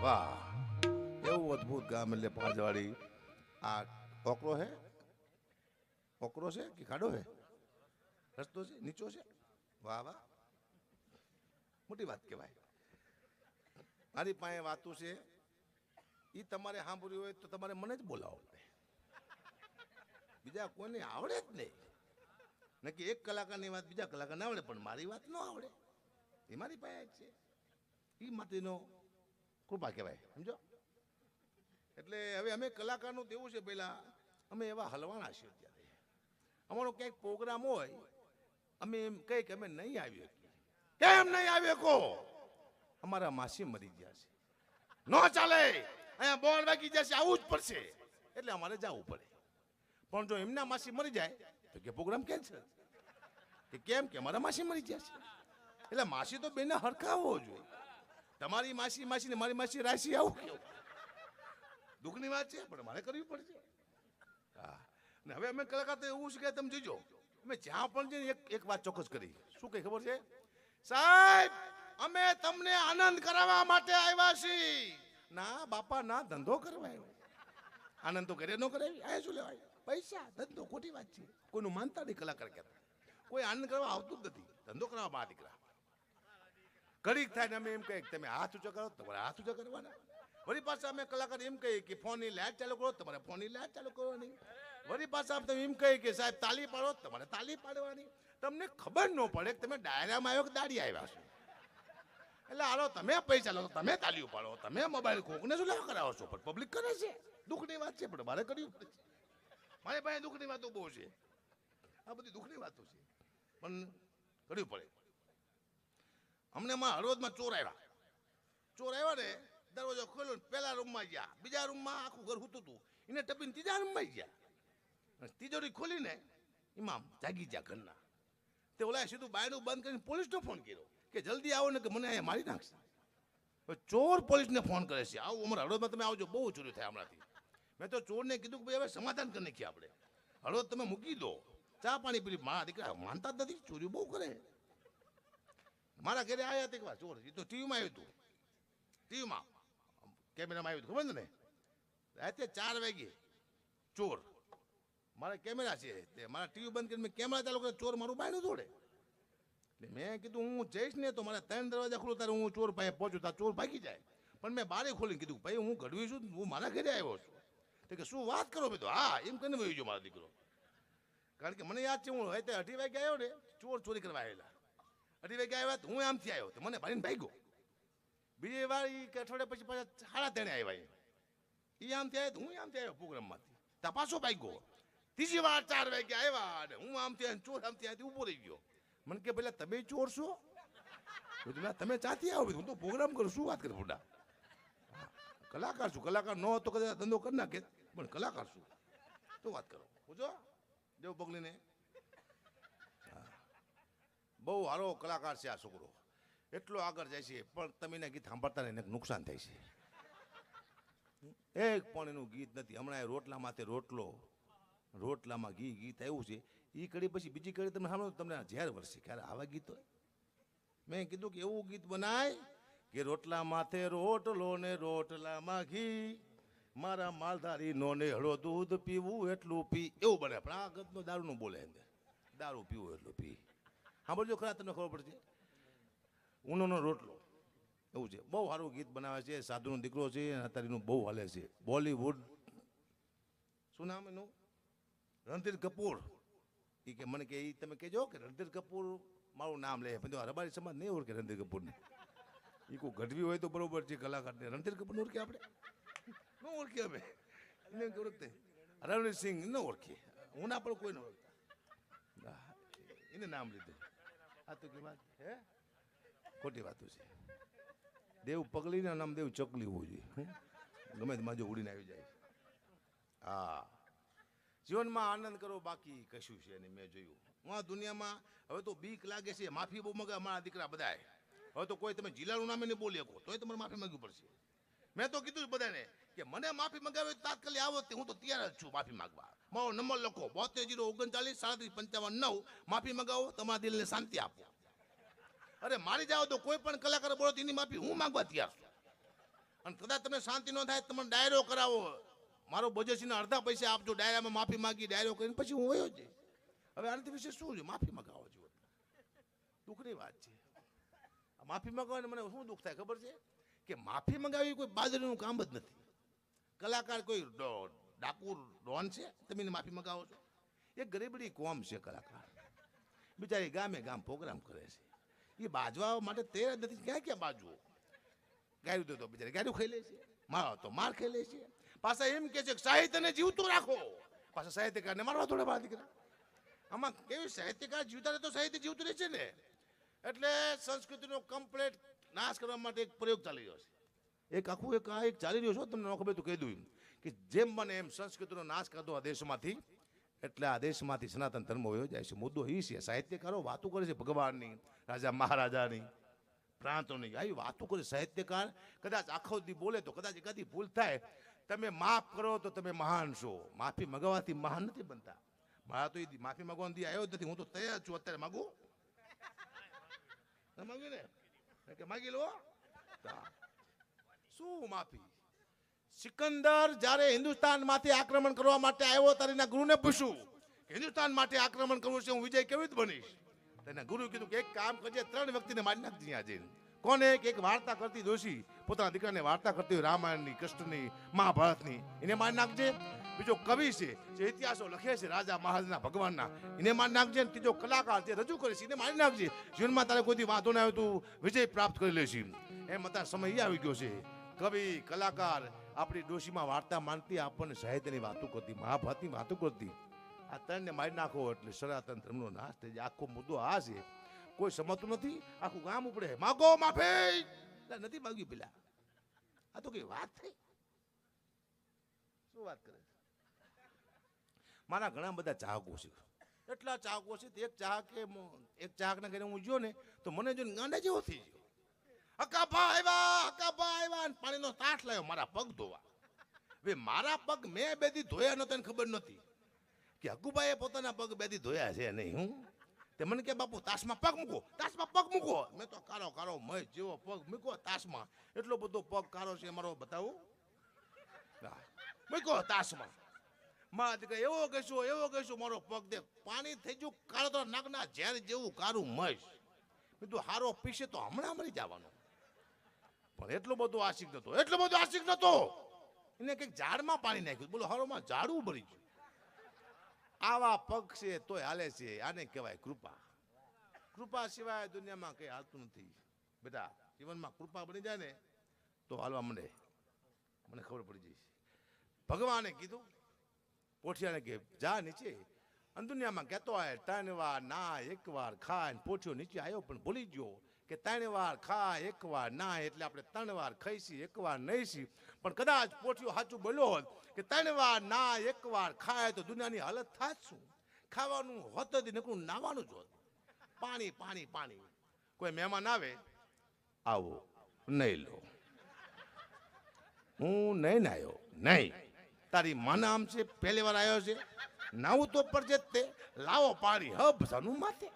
વાહ, એવું અદભુત ગામ એટલે પાંચવાડી. આ ઓકરો હે, ઓકરો છે કે ખાડો હે, રસ્તો છે, નીચો છે? વાહ વાહ, મોટી વાત કહેવાય. મારી પાસે વાતું છે, એ તમારે સાંભળ્યું હોય તો તમારે મને જ બોલાવો પડે, બીજા કોઈને આવડે જ નહીં. નક્કી એક કલાકારની વાત બીજા કલાકારને આવડે, પણ મારી વાત ન આવડે, એ મારી પાસે જ છે. એ માટેનો કૃપા કહેવાય, સમજો. એટલે હવે અમે કલાકારનું તો એવું છે, પહેલાં અમે એવા હલવાના છીએ. અત્યારે અમારો ક્યાંક પ્રોગ્રામ હોય, અમે એમ કહી કે અમે નહીં આવીએ. કેમ નહીં આવીએ કહો? અમારા માસી મરી ગયા છે, ન ચાલે, અહીંયા બોલ વાગી જશે, આવું જ પડશે, એટલે અમારે જવું પડે. પણ જો એમના માસી મરી જાય તો કે પ્રોગ્રામ કેન્સલ. કે કેમ? કે અમારા માસી મરી ગયા છે. એટલે માસી તો બેને હરખાવો જોઈએ. તમારી માસી માસી ને મારી માસી રાશિ, આવું કેવું દુઃખની વાત છે, પણ મારે કરવી પડશે. હા, ને હવે અમે કલાકાર તો એવું છે કે તમે જોજો, અમે જ્યાં પણ જઈને એક વાત ચોક્કસ કરી. શું કઈ ખબર છે સાહેબ? અમે તમને આનંદ કરાવવા માટે આવ્યા છીએ. ના બાપા ના, ધંધો કરવા આવ્યો. આનંદ તો ઘરે ન કરાવી, આ શું લેવાય? પૈસા, ધંધો, ખોટી વાત છે. કોઈનું માનતા નહીં કલાકાર કહેતા. કોઈ આનંદ કરવા આવતું જ નથી, ધંધો કરવા બહાર દીકરા. ઘડીક થાય ને અમે એમ કહીએ તમે હાથ ઊંચા કરો, તમારે હાથ ઊંચા કરવાના. વળી પાછા અમે કલાકાર એમ કહીએ કે ફોનની લાઈટ ચાલુ કરો, તમારે ફોનની લાઈટ ચાલુ કરવાની. વળી પાછા તમે એમ કહીએ કે સાહેબ તાલી પાડો, તમારે તાલી પાડવાની. તમને ખબર ન પડે કે તમે ડાયરામાં આવ્યો કે દાડી આવ્યા છો. એટલે હાલો તમે પૈસા લો, તમે તાલીઓ પાડો, તમે મોબાઈલ કોકને શું લેવા કરાવો છો, પણ પબ્લિક કરે છે. દુઃખની વાત છે, પણ મારે કર્યું પડે છે. મારી પાસે દુઃખની વાતો બહુ છે, આ બધી દુઃખની વાતો છે, પણ કરવું પડે. અમને હળવદમાં ચોર આવ્યા ને, દરવાજો ખોલ્યો ને પેલા રૂમમાં ગયા, બીજા રૂમમાં આખું ઘર સૂતું હતું, એને ટપીને ત્રીજા રૂમમાં ગયા. તિજોરી ખોલીને ઇમામ જાગી ગયા ઘરના. તે ઓલા સીધું બાયણું બંધ કરીને પોલીસનો ફોન કર્યો કે જલ્દી આવો ને કે મને અહીંયા મારી નાખશે. ચોર પોલીસને ફોન કરે છે, આવું અમારા હળવદમાં તમે આવજો, બહુ ચોરી થાય હમણાંથી. મેં તો ચોરને કીધું કે ભાઈ હવે સમાધાન કરી નાખીએ આપણે, હળવદ તમે મૂકી દો, ચા પાણી પી. મારા દીકરા માનતા જ નથી, ચોરી બહુ કરે. મારા ઘરે આવ્યા હતા એક વાર ચોર, એ તો ટીવીમાં આવ્યું હતું, ટીવીમાં કેમેરામાં આવ્યું હતું, ખબર ને? રાતે 4 વાગે ચોર, મારા કેમેરા છે, તે મારા ટીવી બંધ કરીને મેં કેમેરા ચાલુ કર્યો, ચોર મારું બાયણું તોડે. એટલે મેં કીધું હું જઈશ ને તો મારા 3 દરવાજા ખોલું ત્યારે હું ચોર પાસે પહોંચું, ત્યાં ચોર ભાગી જાય. પણ મેં બારે ખોલીને કીધું ભાઈ હું ગઢવી છું, હું મારા ઘરે આવ્યો છું. તો કે શું વાત કરો? મેં તો હા એમ કરીને વહી ગયો મારો દીકરો. કારણ કે મને યાદ છે, હું હવે 2:30 વાગે આવ્યો ને, ચોર ચોરી કરવા આવેલા. 2:30 વાગે આવ્યા તો હું આમથી આવ્યો, તો મને ભાઈને ભાગ્યો. બીજી વાર કે અઠવાડિયા પછી પાછા 3:30 આવ્યા, એ આમથી આવ્યા તો હું આમથી આવ્યો પ્રોગ્રામમાંથી, ત્યાં પાછો ભાગ્યો. ત્રીજી વાર 4 વાગે આવ્યા અને હું આમથી આવ્યો, ચોર આમથી આવ્યો, ઊભો રહી ગયો. મને કે પેલા તમે ચોર છો? તમે ચાથી આવો? હું તો પ્રોગ્રામ કરું, શું વાત કરે ફોટા? કલાકાર છું, કલાકાર ન હતો કદાચ ધંધો કરી નાખે, પણ કલાકાર છું તો વાત કરો. પૂછો દેવ પગલીને, બહુ સારો કલાકાર છે આ છોકરો, એટલો આગળ જાય છે. પણ તમે એના ગીત સાંભળતા ને નુકસાન થાય છે. એક પણ એનું ગીત નથી. હમણાં રોટલા માથે રોટલો, રોટલામાં ઘી ગીત આવ્યું છે, એ કડી પછી બીજી કડી તમે સાંભળો તમને ઝેર વરસે. ક્યારે આવા ગીત હોય? મેં કીધું કે એવું ગીત બનાય કે રોટલા માથે રોટલો ને રોટલામાં ઘી, મારા માલધારી નો ને હળો દૂધ પીવું એટલું પી, એવું બને. પણ આ ગતનો દારૂ નું બોલે, અંદર દારૂ પીવું એટલું પી. સાંભળજો ખરા, તમને ખબર પડશે. ઊનોનો રોટલો એવું છે, બહુ સારું ગીત બનાવે છે. સાધુનો દીકરો છે, અત્યારે એનું બહુ હાલે છે બોલીવુડ. શું નામ એનું? રણધીર કપૂર. એ કે મને કે એ તમે કહેજો કે રણધીર કપૂર મારું નામ લે, પણ રબારી સમાજ નહીં ઓળખે રણધીર કપૂરને. એ કોઈ ગઢવી હોય તો બરોબર છે, કલાકારને રણધીર કપૂર ઓળખે આપણે ન ઓળખીએ. અમે એને ઓળખતે રણવીર સિંહ ન ઓળખીએ, હું ના પણ કોઈ ન ઓળખતા, એને નામ લીધું. આ તો કે વાત હે, ખોટી વાતો છે. દેવ પગલીના નામ દેવ ચકલી હોવું જોઈએ, ગમે તે માજો ઉડીને આવી જાય. હા, જીવનમાં આનંદ કરો, બાકી કશું છે નહીં. મેં જોયું હું આ દુનિયામાં, હવે તો બીક લાગે છે, માફી બહુ મગે મારા દીકરા બધાએ. હવે તો કોઈ તમે જિલ્લાનું નામે નહીં બોલી શકો તોય તમારે માફી માંગવી પડશે. મેં તો કીધું બધાને કે મને માફી મંગાવે તાત્કાલિક આવો, હું તો તૈયાર જ છું માફી માંગવા. મારો નંબર લખો 72 039 37 55 9. માફી મંગાવો, તમારા દિલને શાંતિ આપો. અરે મારી જાઓ તો કોઈ પણ કલાકાર બોલો એની માફી હું માંગવા તૈયાર છું. અને કદાચ તમને શાંતિ ન થાય તમને ડાયરો કરાવો, મારો બજેટના અડધા પૈસા આપજો, ડાયરામાં માફી માંગી ડાયરો કરીને પછી હું વયો જઈશ. હવે આનાથી વિશે શું છે? માફી માંગાવો છો, દુઃખની વાત છે. માફી માંગવાને મને શું દુઃખ થાય ખબર છે કે માફી માંગાવી કોઈ બાજરીનું કામ જ નથી. કલાકાર કોઈ ડાકુ ડોન છે તમે એને માફી માંગાવો છો? એ ગરીબડી કોમ છે કલાકાર, બિચારી ગામે ગામ પ્રોગ્રામ કરે છે, એ બાજવા માટે તૈયાર નથી. ક્યાં ક્યાં બાજવો? ગાયું તો બિચારી ગાયું ખાઈ લે છે, મારો તો માર ખાઈ લે છે. પાછા એમ કે છે કે સાહિત્યને જીવતું રાખો, પાછા સાહિત્યકારને મારવા થોડા બાર દીકરા. આમાં કેવી સાહિત્યકાર જીવતા રહે તો સાહિત્ય જીવતું રહે છે ને. એટલે સંસ્કૃતિનો કમ્પ્લેટ નાશ કરવા માટે એક પ્રયોગ ચાલી રહ્યો છે. એક આખું એક ચાલી રહ્યો છે, તમને ન ખબર તો કહી દઉં કે જેમ બને એમ સંસ્કૃતિનો નાશ કરતો આ દેશમાંથી, એટલે આ દેશમાંથી સનાતન ધર્મ વયો જાય છે. મુદ્દો એ છે સાહિત્યકારો વાતો કરે છે ભગવાનની, રાજા મહારાજાની, પ્રાંતોની, આવી વાતો કરે સાહિત્યકાર. કદાચ આખો દી બોલે તો કદાચ એકાદી ભૂલ થાય, તમે માફ કરો તો તમે મહાન છો. માફી મગાવવાથી મહાન નથી બનતા. મારા તો એ માફી માંગવાનો દી આવ્યો જ નથી. હું તો તૈયાર છું અત્યારે માગું. માગી ને કે માગી લો. શું માફી? સિકંદર જ્યારે હિન્દુસ્તાનમાંથી આક્રમણ કરવા માટે આવ્યો ત્યારે એના ગુરુને પૂછ્યું કે હિન્દુસ્તાન માટે આક્રમણ કરવું છે, હું વિજય કેવી રીતે બનીશ? તેના ગુરુ કીધું કે એક કામ કરજે, 3 વ્યક્તિને મારી નાખજે આજે. કોને? એક વાર્તા કરતી દોશી પોતાના દીકરાને વાર્તા કરતી હોય રામાયણની, કૃષ્ણની, મહાભારતની, એને મારી નાખજે. બીજો કવિ છે જે ઇતિહાસો લખે છે રાજા મહારાજના, ભગવાનના, એને મારી નાખજે. ત્રીજો કલાકાર જે રજૂ કરે છે એને મારી નાખજે. જીવનમાં તારે કોઈ વાંધો ના આવે તું વિજય પ્રાપ્ત કરી લેશે. એમ અત્યારે સમય આવી ગયો છે. કવિ, કલાકાર, આપણી ડોશીમાં વાર્તા માનતી, આપણને સાહિત્યની વાતો કરતી, મહાભારતની વાતો કરતી, આ 3ને મારી નાખો એટલે સનાતન ધર્મનો નાશ થઈ જાય. આખો મુદ્દો આ છે. કોઈ સમજતું નથી, આખું ગામ ઉપડે માગો માફી. નથી માગ્યું પેલા. આ તો કઈ વાત થઈ? શું વાત કરે? મારા ઘણા બધા ચાહકો છે, એટલા ચાહકો છે. એક ચાહકને ઘરે હું ગયો ને તો મને જોઈને ગાંડા જેવો થઈ ગયો. હકાભા આવ્યા, પાણીનો તાટ લાવ્યો મારા પગ ધોવા. હવે મારા પગ મેં 2 દી ધોયા નતા, એને ખબર નથી કે હકુભાઈએ પોતાના પગ 2 દી ધોયા છે નહીં. હું તે મને કે બાપુ તાસમાં પગ મૂકો, તાસમાં પગ મૂકો. મેં તો કારો મય જેવો પગ મૂકો તાસમાં. એટલો બધો પગ કારો છે મારો, બતાવું. મૂકો તાસમાં. મારા દીકરા એવો કહેશું મારો પગ દે પાણી થઈ ગયું કાળો, તો નાગના ઝેર જેવું કારું મય. બીજું હારો પીશે તો હમણાં મરી જવાનો. પણ એટલો બધો આશિક નતો, એને કંઈક ઝાડમાં પાણી નાખ્યું. બોલો હારોમાં ઝાડું ભરી ગયું. આવા પગ છે તોય હાલે છે. આને કહેવાય કૃપા. કૃપા સિવાય દુનિયામાં કઈ હાલતું નથી બેટા. જીવનમાં કૃપા બની જાય ને તો હાલવા માંડે. મને ખબર પડી જઈશ. ભગવાને કીધું પોઠિયાને કે જા નીચે. અને દુનિયામાં કહેતો હોય 3 વાર ના 1 વાર ખાય. પોઠિયો નીચે આવ્યો પણ ભૂલી ગયો કે 3 વાર ખાય 1 વાર ના, એટલે આપણે 3 વાર ખાઈશી 1 વાર નહીશી. પણ કદાચ પોઠિયો સાચું બોલ્યો હોત કે 3 વાર ના 1 વાર ખાય તો દુનિયાની હાલત થાય શું? ખાવાનું હોત જ નકરું નાવાનું જ હોત. પાણી. કોઈ મહેમાન આવે, આવો નહીં લો, હું નહીં નાયો નહીં. તારી માના આમ છે, પહેલી વાર આવ્યો છે, નાવું તો પડશે જ તે. લાવો પાણી હબસાનું માથે.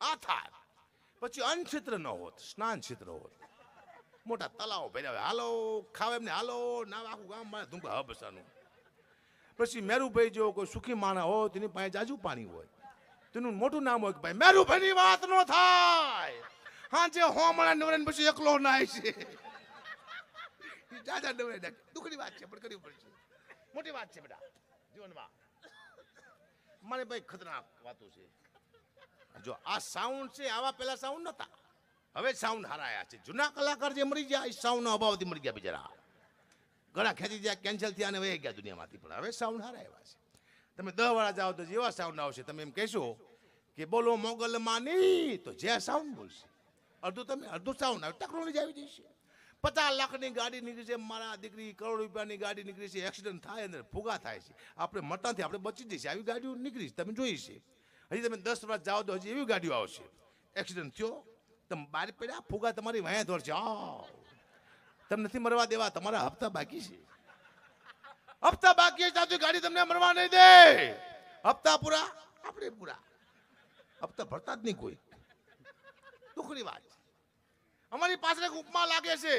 આ થાય. પછી અન્નક્ષેત્ર ન હોત, સ્નાન ક્ષેત્ર હોત, મોટા તલાવો ભર્યા, હાલો ખાવ એમને, હાલો ના, આખું ગામ મારે ધૂંકા હબસાનું. પછી મેરુભાઈ જેવો કોઈ સુખી માણસ હોય તેની પાસે જાજુ પાણી હોય, તેનું મોટું નામ હોય કે ભાઈ મેરુભાઈની વાત ન થાય. હા જે હોમણા નવરાને પછી એકલો નાય છે. જાજા નવરાય દુઃખની વાત છે પણ કરવી પડશે. મોટી વાત છે બેટા જીવનમાં. મારે ભાઈ ખતરનાક વાતો છે. જો આ સાઉન્ડ છે, આવા પેલા સાઉન્ડ નતા, હવે સાઉન્ડ હારાયા છે. જૂના કલાકાર જે મરી ગયા એ સાઉન્ડનો અભાવથી મરી ગયા બિચારા. ઘણા ખેંચી ગયા, કેન્સલ થયા અને વહી ગયા દુનિયામાંથી. પણ હવે સાઉન્ડ હારા એવા છે. તમે 10 વાળા જાઓ તો જેવા સાઉન્ડ આવશે, તમે એમ કહેશો કે બોલો મોગલ માની તો જે સાઉન્ડ બોલશે. અડધું સાઉન્ડ આવે ટેકનોલોજી આવી જશે. 50 લાખની ગાડી નીકળી છે, મારા દીકરી કરોડ રૂપિયાની ગાડી નીકળી છે, એક્સિડન્ટ થાય અંદર ફુગા થાય છે, આપણે મરતાથી આપણે બચી જઈશે. આવી ગાડીઓ નીકળી છે, તમે જોઈ છે. હજી તમે 10 વર્ષ જાઓ તો હજી એવી ગાડીઓ આવશે. એક્સિડન્ટ થયો, તમે બહાર પડ્યા, ફુગા તમારી વાયા ધોર છે, તમને નથી મરવા દેવા, તમારા હપ્તા બાકી છે. હપ્તા બાકી છે, ગાડી તમને મરવા નહીં દે. હપ્તા પૂરા, આપણે પૂરા. હપ્તા ભરતા જ નહીં કોઈ. દુઃખની વાત. અમારી પાસે એક ઉપમા લાગે છે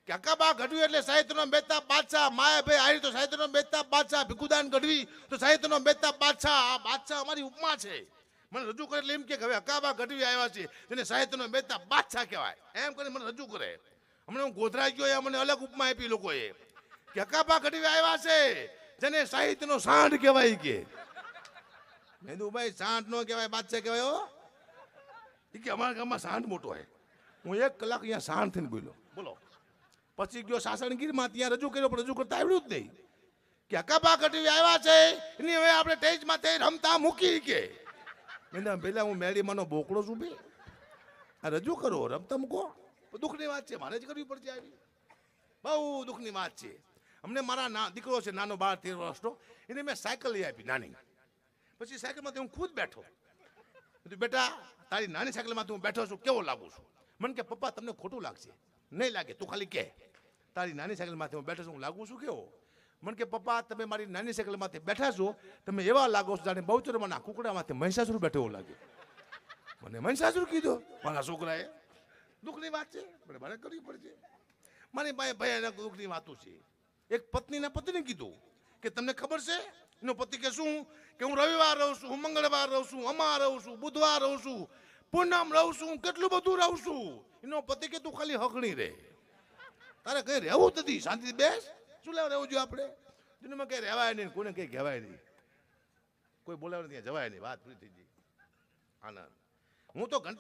કે અકાબા ગઢવી એટલે સાહિત્યનો બેતા બાદશાહ, માયાભાઈ આહિર તો સાહિત્યનો બેતા બાદશાહ, ભીખુદાન ગઢવી તો સાહિત્યનો બેતા બાદશાહ. આ બાદશાહ અમારી ઉપમા છે. મને રજૂ કરે એટલે એમ કે હવે અકાબા ગઢવી આવ્યા છે જેને સાહિત્યનો બેતા બાદશાહ કહેવાય, એમ કરીને મને રજૂ કરે. હમણાં હું ગોધરા ગયો એ મને અલગ ઉપમા આપી લોકોએ કે અકાબા ગઢવી આવ્યા છે જેને સાહિત્યનો સાંઢ કહેવાય કે. મેં કીધું ભાઈ સાંઢ નો કહેવાય, બાદશાહ કહેવાય. હો કે અમારા ગામમાં સાંઢ મોટો હોય. હું 1 કલાક અહીંયા સાંઢ થઈને બોલ્યો. બોલો. પછી ગયો સાસણગીરમાં, ત્યાં રજૂ કર્યો પણ રજૂ કરતા આવડ્યું જ નહીં. કે અકાબા ગઢવી આવ્યા છે એની હવે આપણે ટેજ માથે રમતા મૂકી કે. મેં પેલા હું મેળીમાંનો બોકડો છું બે, આ રજૂ કરો રમતા મૂકો. દુઃખની વાત છે, મારે જ કરવી પડશે. આવી બહુ દુઃખની વાત છે. અમને મારા દીકરો છે નાનો 12-13 વર્ષનો, એને મેં સાયકલ લઈ આપી નાની. પછી સાયકલમાંથી હું ખુદ બેઠો. બેટા તારી નાની સાયકલમાંથી હું બેઠો છું, કેવો લાગુ છું? મને કે પપ્પા તમને ખોટું લાગશે. નહીં લાગે, તું ખાલી કે તારી નાની સાયકલમાંથી હું બેઠો છું, હું લાગુ છું કેવો? મને કે પપ્પા તમે મારી નાની સાયકલમાંથી બેઠા છો, તમે એવા લાગો છો જાણે બહુચરમાના કુકડામાંથી મહિષાસુર બેઠો એવું લાગે. મને મહિષાસુર કીધો મારા છોકરાએ. દુઃખની વાત છે, પણ મારે કરવી પડશે. મારી પાસે ભયાનક દુઃખની વાતો છે. એક પત્નીના પતિને કીધું કે તમને ખબર છે? એનો પતિ કે શું? કે હું રવિવાર રહું છું, હું મંગળવાર રહું છું, અમાર રહું છું, બુધવાર રહું છું, પૂનમ રહું છું, કેટલું બધું રહું છું. એનો પતિ કે તું ખાલી હકણી રહે, તારે કઈ રહેવું જ નથી, શાંતિથી બેસ. શું લેવા રહેવું જોઈએ આપણે? દુનિયામાં કઈ રહેવાય નહીં, કોઈને કઈ કહેવાય નહીં, કોઈ બોલાવે ત્યાં જવાય નહીં, વાત પૂરી થઈ ગઈ. આનંદ. હું તો ઘંટી